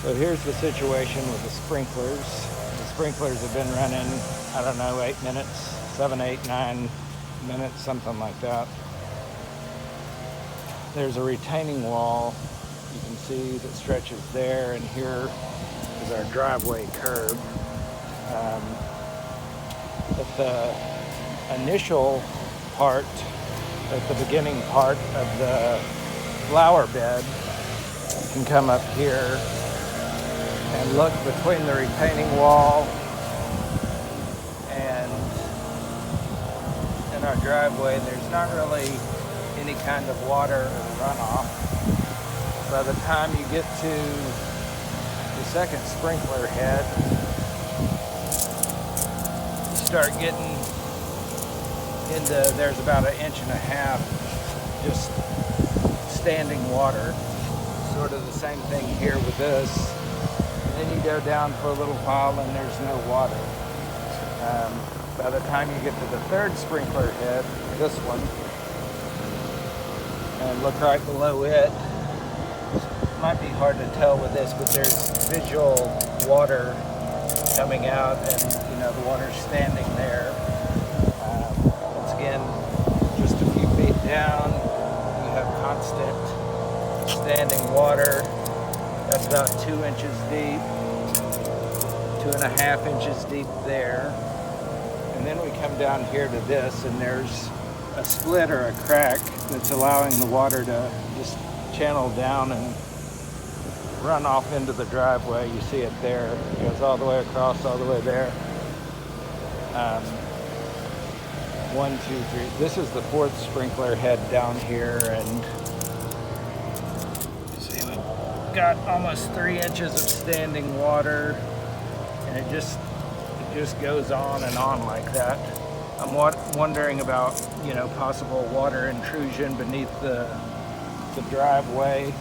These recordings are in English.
So here's the situation with the sprinklers. The sprinklers have been running, I don't know, 8 minutes, 7, 8, 9 minutes, something like that. There's a retaining wall you can see that stretches there, and here is our driveway curb. At the initial part, at the beginning part of the flower bed, you can come up here and look between the retaining wall and in our driveway. There's not really any kind of water or runoff. By the time you get to the second sprinkler head, you start getting into, there's about 1.5 inches just standing water. Sort of the same thing here with this. And then you go down for a little while and there's no water. By the time you get to the third sprinkler head, this one, and look right below it, might be hard to tell with this, but there's visual water coming out, and the water's standing there. Once again, just a few feet down, you have constant standing water. That's about 2 inches deep, 2.5 inches deep there. And then we come down here to this, and there's a split or a crack that's allowing the water to just channel down and run off into the driveway. You see it there. It goes all the way across, all the way there. 1, 2, 3. This is the fourth sprinkler head down here, and you see we've got almost 3 inches of standing water, and it just goes on and on like that. I'm wondering about possible water intrusion beneath the driveway.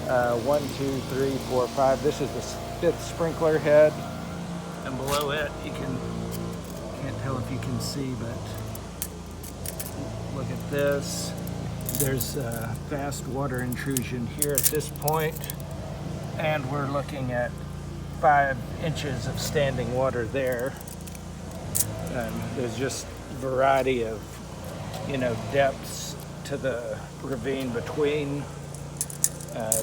1, 2, 3, 4, 5. This is the fifth sprinkler head, and below it can't tell if you can see, but look at this. There's fast water intrusion here at this point, and we're looking at 5 inches of standing water there. There's just a variety of depths to the ravine between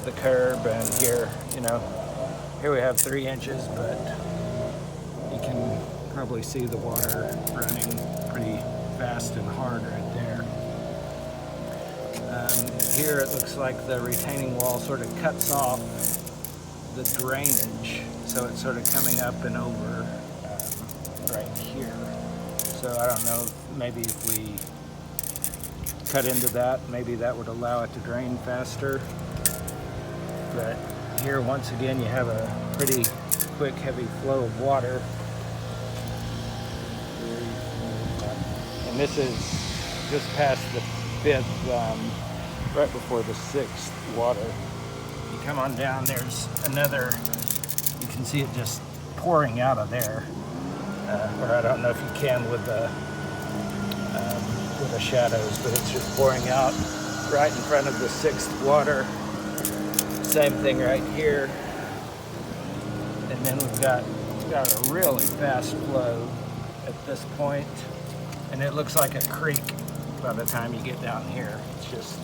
the curb and here. Here we have 3 inches, but you can probably see the water running pretty fast and hard right there. Here it looks like the retaining wall sort of cuts off the drainage, so it's sort of coming up and over right here. So I don't know, maybe if we cut into that, maybe that would allow it to drain faster. But here, once again, you have a pretty quick, heavy flow of water. And this is just past the fifth, right before the sixth water. You come on down, there's another, you can see it just pouring out of there. Or I don't know if you can with the shadows, but it's just pouring out right in front of the sixth water. Same thing right here. And then we've got a really fast flow at this point, and it looks like a creek by the time you get down here. It's just,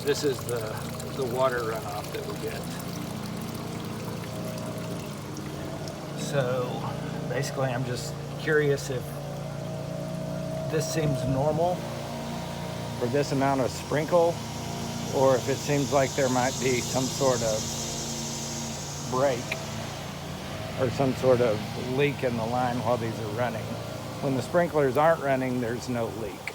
this is the water runoff that we get. So basically I'm just curious if this seems normal for this amount of sprinkle, or if it seems like there might be some sort of break or some sort of leak in the line while these are running. When the sprinklers aren't running, there's no leak.